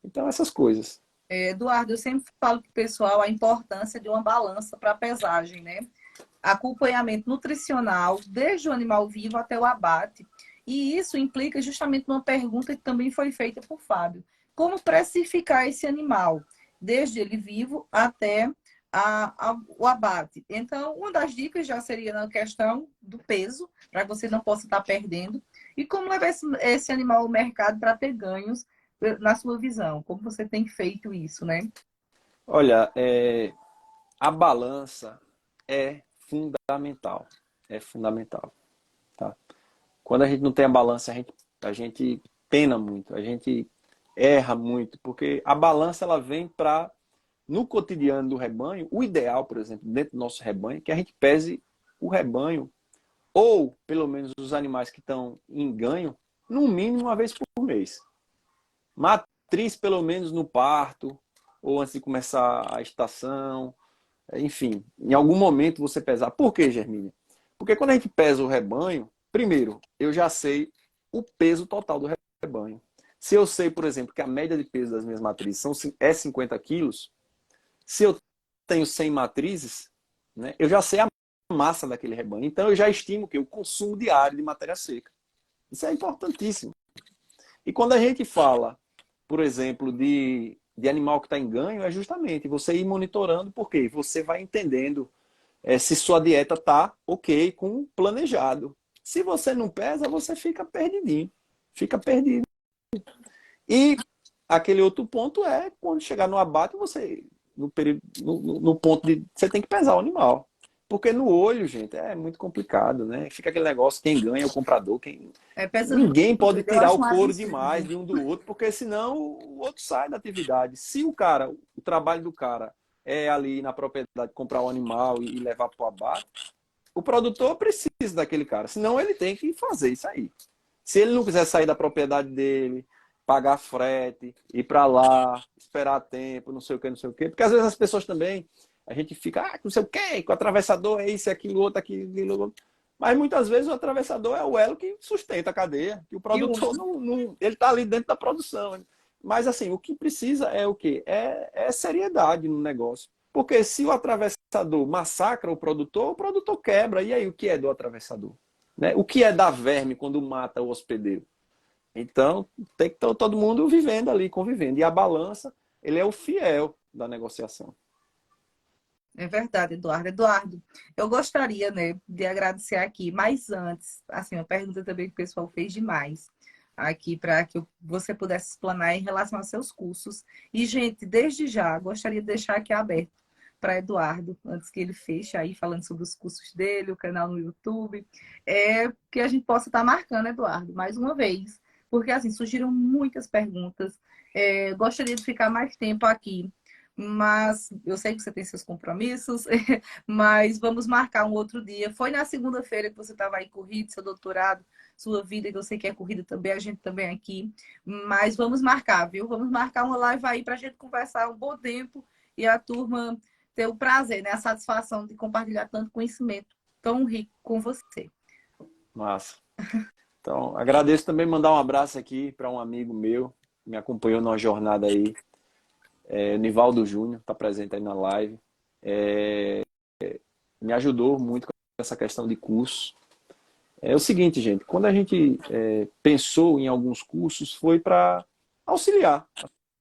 Então, essas coisas. Eduardo, eu sempre falo para o pessoal a importância de uma balança para a pesagem, né? Acompanhamento nutricional, desde o animal vivo até o abate. E isso implica justamente numa pergunta que também foi feita por Fábio. Como precificar esse animal, desde ele vivo até o abate? Então, uma das dicas já seria na questão do peso, para que você não possa estar perdendo. E como levar esse animal ao mercado para ter ganhos, na sua visão. Como você tem feito isso, né? Olha, a balança é fundamental. É fundamental, tá? Quando a gente não tem a balança, a gente pena muito, a gente erra muito, porque a balança ela vem para, no cotidiano do rebanho, o ideal, por exemplo, dentro do nosso rebanho, é que a gente pese o rebanho, ou pelo menos os animais que estão em ganho, no mínimo uma vez por mês. Matriz, pelo menos no parto, ou antes de começar a estação, enfim, em algum momento você pesar. Por que, Germínia? Porque quando a gente pesa o rebanho, primeiro, eu já sei o peso total do rebanho. Se eu sei, por exemplo, que a média de peso das minhas matrizes é 50 quilos, se eu tenho 100 matrizes, né, eu já sei a massa daquele rebanho. Então eu já estimo que o consumo diário de matéria seca. Isso é importantíssimo. E quando a gente fala, por exemplo, de animal que está em ganho, é justamente você ir monitorando, porque você vai entendendo se sua dieta está ok com o planejado. Se você não pesa, você fica perdidinho. Fica perdido. E aquele outro ponto é quando chegar no abate, você, no, período, no ponto de. Você tem que pesar o animal. Porque no olho, gente, é muito complicado, né? Fica aquele negócio, quem ganha é o comprador, quem. Pesa Ninguém muito, pode eu tirar acho o um couro demais absurdo. de um do outro, porque senão o outro sai da atividade. Se o cara, o trabalho do cara é ali na propriedade comprar o animal e levar para o abate, o produtor precisa daquele cara, senão ele tem que fazer isso aí. Se ele não quiser sair da propriedade dele, pagar frete, ir para lá, esperar tempo, não sei o que, não sei o que, porque às vezes as pessoas também, a gente fica, não sei o que, com o atravessador é isso, é aquilo, outro, aquilo, outro. Mas muitas vezes o atravessador é o elo que sustenta a cadeia, que o E o produtor ele está ali dentro da produção. Mas assim, o que precisa é o quê? É seriedade no negócio. Porque se o atravessador massacra o produtor quebra. E aí, o que é do atravessador? Né? O que é da verme quando mata o hospedeiro? Então, tem que estar todo mundo vivendo ali, convivendo. E a balança, ele é o fiel da negociação. É verdade, Eduardo. Eduardo, eu gostaria, né, de agradecer aqui, mas antes, assim, uma pergunta também que o pessoal fez demais aqui para que você pudesse explanar em relação aos seus cursos. E, gente, desde já, gostaria de deixar aqui aberto para Eduardo, antes que ele feche aí, falando sobre os cursos dele, o canal no YouTube, que a gente possa estar marcando, Eduardo, mais uma vez, porque, assim, surgiram muitas perguntas. Gostaria de ficar mais tempo aqui, mas eu sei que você tem seus compromissos, mas vamos marcar um outro dia. Foi na segunda-feira que você estava aí corrido, seu doutorado, sua vida, que eu sei que é corrida também, a gente também aqui. Mas vamos marcar, viu? Vamos marcar uma live aí para a gente conversar um bom tempo e a turma ter o prazer, né? A satisfação de compartilhar tanto conhecimento tão rico com você. Massa. Então, agradeço também mandar um abraço aqui para um amigo meu, que me acompanhou numa jornada aí, Nivaldo Júnior, está presente aí na live. Me ajudou muito com essa questão de curso. É o seguinte, gente, quando a gente pensou em alguns cursos, foi para auxiliar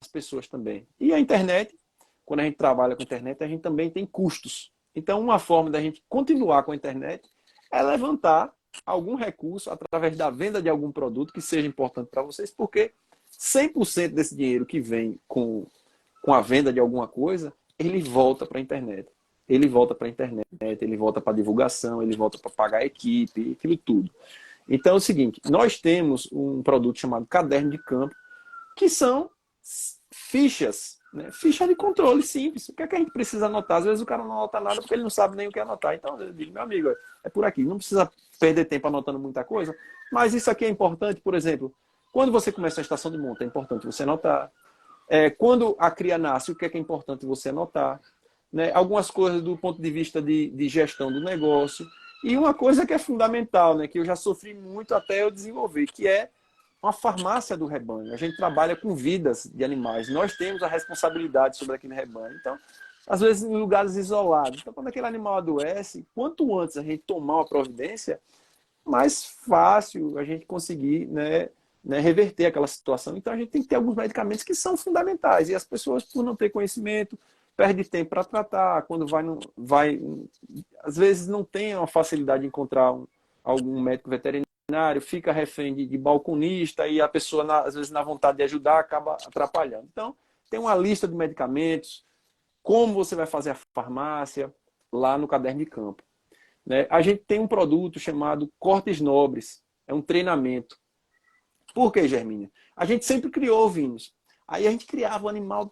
as pessoas também. E a internet, quando a gente trabalha com a internet, a gente também tem custos. Então, uma forma da gente continuar com a internet é levantar algum recurso através da venda de algum produto que seja importante para vocês, porque 100% desse dinheiro que vem com a venda de alguma coisa, ele volta para a internet. Ele volta para a internet, ele volta para divulgação, ele volta para pagar a equipe, aquilo tudo. Então é o seguinte, nós temos um produto chamado Caderno de Campo, que são fichas, né? Ficha de controle simples. O que é que a gente precisa anotar? Às vezes o cara não anota nada porque ele não sabe nem o que anotar. Então eu digo, meu amigo, é por aqui. Não precisa perder tempo anotando muita coisa, mas isso aqui é importante, por exemplo, quando você começa a estação de monta, é importante você anotar. Quando a cria nasce, o que é importante você anotar? Né? Algumas coisas do ponto de vista de gestão do negócio. E uma coisa que é fundamental, né, que eu já sofri muito até eu desenvolver, que é uma farmácia do rebanho. A gente trabalha com vidas de animais. Nós temos a responsabilidade sobre aquele rebanho. Então, às vezes em lugares isolados. Então, quando aquele animal adoece, quanto antes a gente tomar uma providência, mais fácil a gente conseguir, né, reverter aquela situação. Então, a gente tem que ter alguns medicamentos que são fundamentais. E as pessoas, por não ter conhecimento, perdem tempo para tratar. Quando às vezes não tem uma facilidade de encontrar algum médico veterinário, fica refém de balconista e a pessoa, às vezes, na vontade de ajudar, acaba atrapalhando. Então, tem uma lista de medicamentos, como você vai fazer a farmácia, lá no Caderno de Campo. Né? A gente tem um produto chamado Cortes Nobres, é um treinamento. Por que, Germínia? A gente sempre criou ovinos. Aí a gente criava o animal,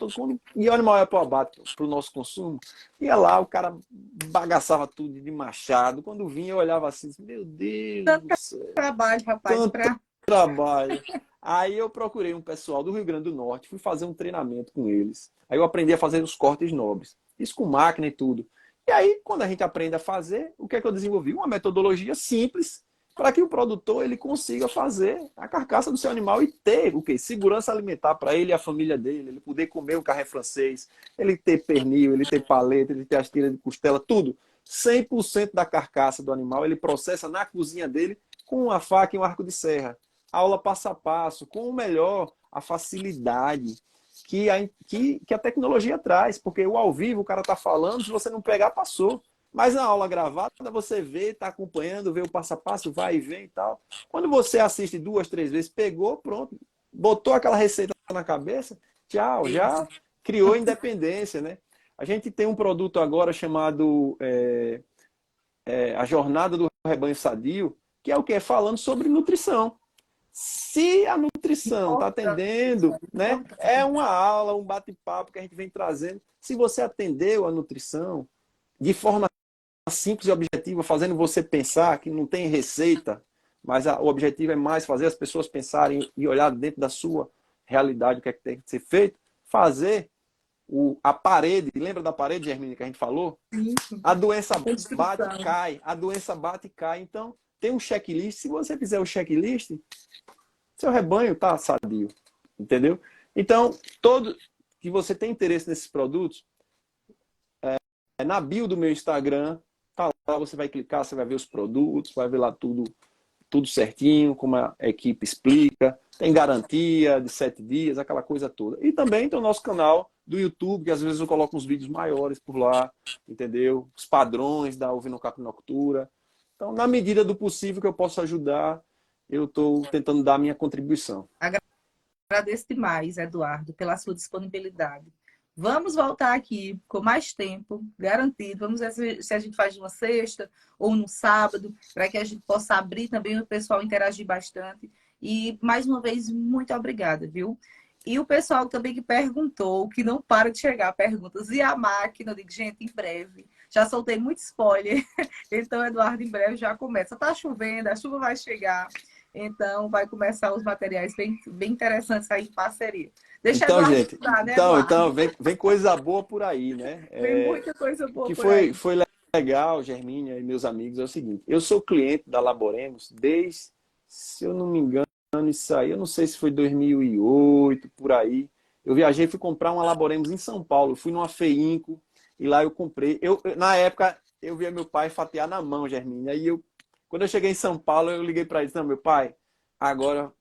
e o animal ia para o abate, para o nosso consumo, ia lá, o cara bagaçava tudo de machado. Quando vinha, eu olhava assim, meu Deus do céu. Trabalho, rapaz, Tanto trabalho. Aí eu procurei um pessoal do Rio Grande do Norte, fui fazer um treinamento com eles. Aí eu aprendi a fazer os cortes nobres. Isso com máquina e tudo. E aí, quando a gente aprende a fazer, o que é que eu desenvolvi? Uma metodologia simples para que o produtor ele consiga fazer a carcaça do seu animal e ter o quê? Segurança alimentar para ele e a família dele, ele poder comer o carré francês, ele ter pernil, ele ter paleta, ele ter as tiras de costela, tudo. 100% da carcaça do animal ele processa na cozinha dele com uma faca e um arco de serra. Aula passo a passo, com o melhor, a facilidade que a tecnologia traz, porque o ao vivo o cara está falando, se você não pegar, passou. Mas na aula gravada, você vê, está acompanhando, vê o passo a passo, vai e vem e tal. Quando você assiste 2, 3 vezes, pegou, pronto, botou aquela receita na cabeça, tchau, já criou independência, né? A gente tem um produto agora chamado A Jornada do Rebanho Sadio, que é o quê? Falando sobre nutrição. Se a nutrição está atendendo, né? É uma aula, um bate-papo que a gente vem trazendo. Se você atendeu a nutrição de forma simples e objetiva, fazendo você pensar que não tem receita, mas o objetivo é mais fazer as pessoas pensarem e olhar dentro da sua realidade o que é que tem que ser feito, fazer a parede, lembra da parede, Germine, que a gente falou? A doença bate e cai, a doença bate e cai. Então, tem um checklist. Se você fizer o checklist, seu rebanho está sadio, entendeu? Então, todo que você tem interesse nesses produtos, na bio do meu Instagram, tá lá, você vai clicar, você vai ver os produtos, vai ver lá tudo certinho, como a equipe explica. Tem garantia de 7 dias, aquela coisa toda. E também tem o nosso canal do YouTube, que às vezes eu coloco uns vídeos maiores por lá, entendeu? Os padrões da ovinocaprinocultura. Então, na medida do possível que eu possa ajudar, eu estou tentando dar a minha contribuição. Agradeço demais, Eduardo, pela sua disponibilidade. Vamos voltar aqui com mais tempo, garantido. Vamos ver se a gente faz uma sexta ou no sábado, para que a gente possa abrir também o pessoal interagir bastante. E, mais uma vez, muito obrigada, viu? E o pessoal também que perguntou, que não para de chegar perguntas. E a máquina, eu digo, gente, em breve. Já soltei muito spoiler. Então, Eduardo, em breve já começa. Tá chovendo, a chuva vai chegar. Então, vai começar os materiais bem interessantes aí em parceria. Deixa então, Eduardo gente, estudar, né, então, Eduardo? então vem coisa boa por aí, né? Vem muita coisa boa Que por aí. foi legal, Germínia e meus amigos, é o seguinte, eu sou cliente da Laboremos desde, se eu não me engano, isso aí, eu não sei se foi 2008, por aí. Eu viajei e fui comprar uma Laboremos em São Paulo, fui numa FEINCO e lá eu comprei. Na época, eu via meu pai fatiar na mão, Germínia, e quando eu cheguei em São Paulo, eu liguei para ele, não, meu pai, agora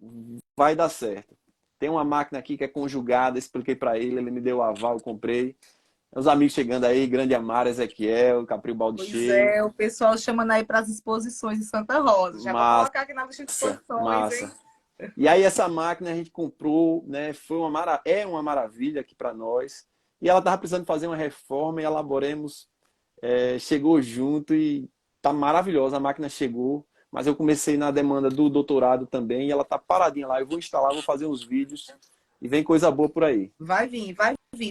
vai dar certo. Tem uma máquina aqui que é conjugada, expliquei para ele, ele me deu o aval, eu comprei. Os amigos chegando aí, Grande Amaro, Ezequiel, Capril Balde Pois Cheio. é, o pessoal chamando aí para as exposições em Santa Rosa. Já vou Massa, colocar aqui na lista de exposições, massa. hein? E aí essa máquina a gente comprou, né? É uma maravilha aqui para nós. E ela estava precisando fazer uma reforma e a Laboremos chegou junto e tá maravilhosa. A máquina chegou, mas eu comecei na demanda do doutorado também e ela tá paradinha lá. Eu vou instalar, vou fazer uns vídeos e vem coisa boa por aí. Vai vir,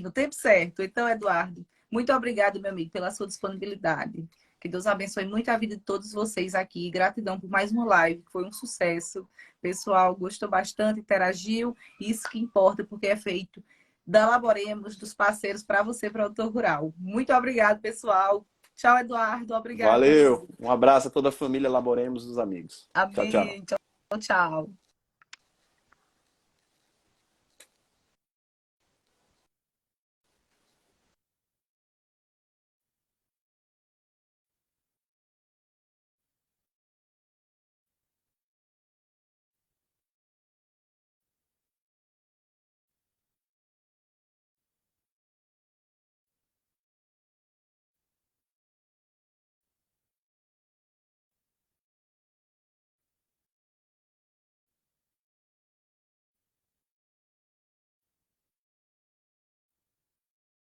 no tempo certo. Então, Eduardo, muito obrigado, meu amigo, pela sua disponibilidade. Que Deus abençoe muito a vida de todos vocês aqui. Gratidão por mais uma live, que foi um sucesso. O pessoal gostou bastante, interagiu. Isso que importa, porque é feito da Laboremos, dos parceiros para você, produtor rural. Muito obrigado, pessoal. Tchau, Eduardo. Obrigado, meu Valeu, amigo. um abraço a toda a família Laboremos dos amigos. Tchau, tchau. Amém. Tchau, tchau.